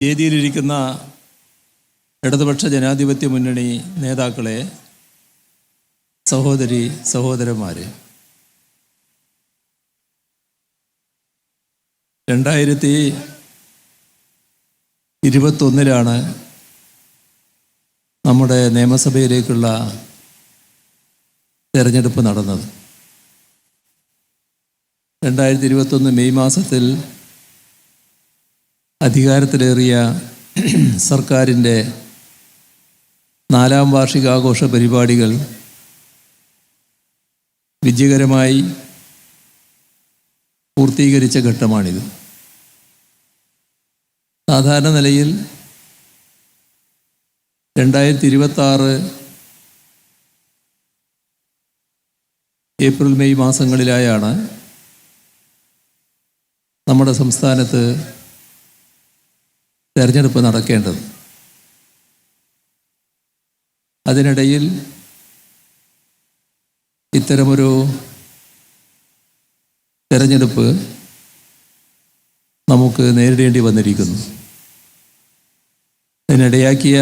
വേദിയിലിരിക്കുന്ന ഇടതുപക്ഷ ജനാധിപത്യ മുന്നണി നേതാക്കളെ, സഹോദരി സഹോദരന്മാരെ, 2021 നമ്മുടെ നിയമസഭയിലേക്കുള്ള തെരഞ്ഞെടുപ്പ് നടന്നത്. 2021 മെയ് മാസത്തിൽ അധികാരത്തിലേറിയ സർക്കാരിൻ്റെ 4ാം വാർഷികാഘോഷ പരിപാടികൾ വിജയകരമായി പൂർത്തീകരിച്ച ഘട്ടമാണിത്. സാധാരണ നിലയിൽ 2026 ഏപ്രിൽ മെയ് മാസങ്ങളിലായാണ് നമ്മുടെ സംസ്ഥാനത്ത് തെരഞ്ഞെടുപ്പ് നടക്കേണ്ടത്. അതിനിടയിൽ ഇത്തരമൊരു തെരഞ്ഞെടുപ്പ് നമുക്ക് നേരിടേണ്ടി വന്നിരിക്കുന്നു. അതിനിടയാക്കിയ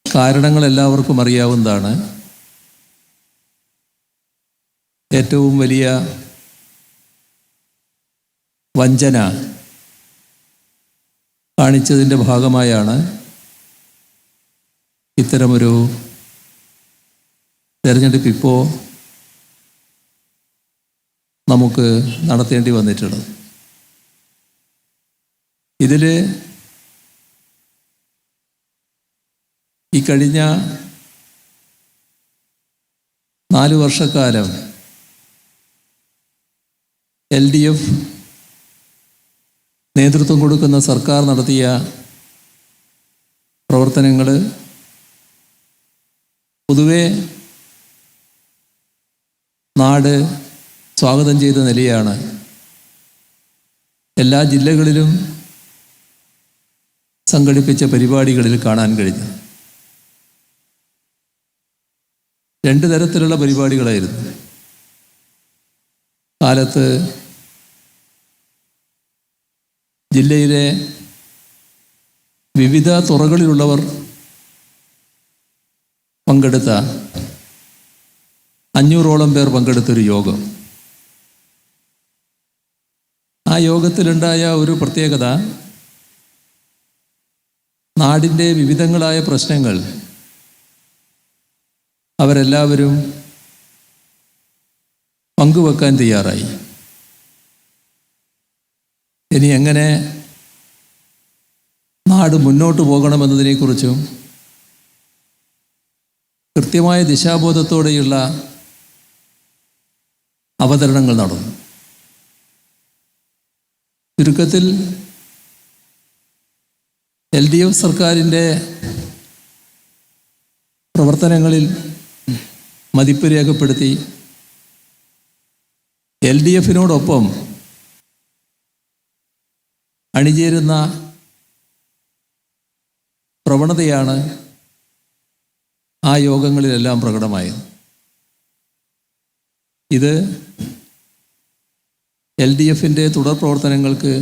കാരണങ്ങൾ എല്ലാവർക്കും അറിയാവുന്നതാണ്. ഏറ്റവും വലിയ വഞ്ചന കാണിച്ചതിൻ്റെ ഭാഗമായാണ് ഇത്തരമൊരു തെരഞ്ഞെടുപ്പ് ഇപ്പോൾ നമുക്ക് നടത്തേണ്ടി വന്നിട്ടുള്ളത്. ഇതിൽ ഈ കഴിഞ്ഞ 4 വർഷക്കാലം LDF നേതൃത്വം കൊടുക്കുന്ന സർക്കാർ നടത്തിയ പ്രവർത്തനങ്ങൾ പൊതുവെ നാട് സ്വാഗതം ചെയ്ത നിലയാണ് എല്ലാ ജില്ലകളിലും സംഘടിപ്പിച്ച പരിപാടികളിൽ കാണാൻ കഴിഞ്ഞത്. 2 തരത്തിലുള്ള പരിപാടികളായിരുന്നു. കാലത്ത് ജില്ലയിലെ വിവിധ തുറകളിലുള്ളവർ പങ്കെടുത്ത 500ഓളം പേർ പങ്കെടുത്തൊരു യോഗം. ആ യോഗത്തിലുണ്ടായ ഒരു പ്രത്യേകത, നാടിൻ്റെ വിവിധങ്ങളായ പ്രശ്നങ്ങൾ അവരെല്ലാവരും പങ്കുവെക്കാൻ തയ്യാറായി. ഇനി എങ്ങനെ നാട് മുന്നോട്ട് പോകണമെന്നതിനെക്കുറിച്ചും കൃത്യമായ ദിശാബോധത്തോടെയുള്ള അവതരണങ്ങൾ നടന്നു. ചുരുക്കത്തിൽ LDF സർക്കാരിൻ്റെ പ്രവർത്തനങ്ങളിൽ മതിപ്പ് രേഖപ്പെടുത്തി LDFനോടൊപ്പം അണിചേരുന്ന പ്രവണതയാണ് ആ യോഗങ്ങളിലെല്ലാം പ്രകടമായത്. ഇത് LDFൻ്റെ തുടർ പ്രവർത്തനങ്ങൾക്ക്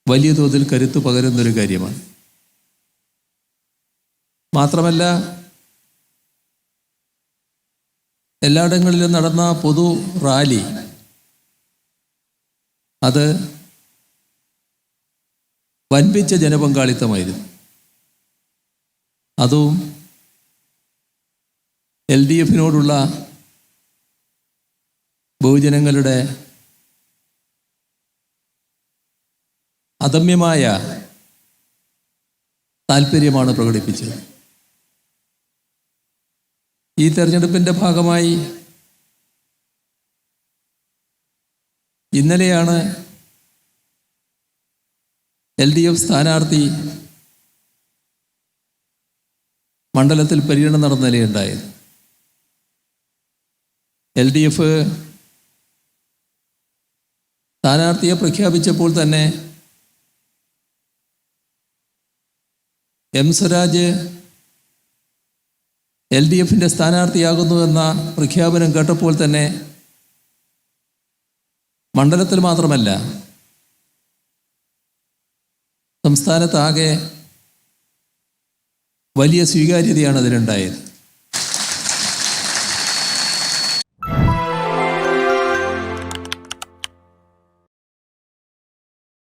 വലിയ തോതിൽ കരുത്ത് പകരുന്നൊരു കാര്യമാണ്. മാത്രമല്ല, എല്ലായിടങ്ങളിലും നടന്ന പൊതു റാലി അത് വൻപിച്ച ജനപങ്കാളിത്തമായിരുന്നു. അതും LDFനോടുള്ള ബഹുജനങ്ങളുടെ അദമ്യമായ താല്പര്യമാണ് പ്രകടിപ്പിച്ചത്. ഈ തെരഞ്ഞെടുപ്പിൻ്റെ ഭാഗമായി ഇന്നലെയാണ് LDF സ്ഥാനാർത്ഥി മണ്ഡലത്തിൽ പര്യടനം നടന്ന നിലയുണ്ടായത്. LDF സ്ഥാനാർത്ഥിയെ പ്രഖ്യാപിച്ചപ്പോൾ തന്നെ M. സ്വരാജ് LDFൻ്റെ സ്ഥാനാർത്ഥിയാകുന്നുവെന്ന പ്രഖ്യാപനം കേട്ടപ്പോൾ തന്നെ മണ്ഡലത്തിൽ മാത്രമല്ല സംസ്ഥാനത്താകെ വലിയ സ്വീകാര്യതയാണ് അതിനുണ്ടായത്.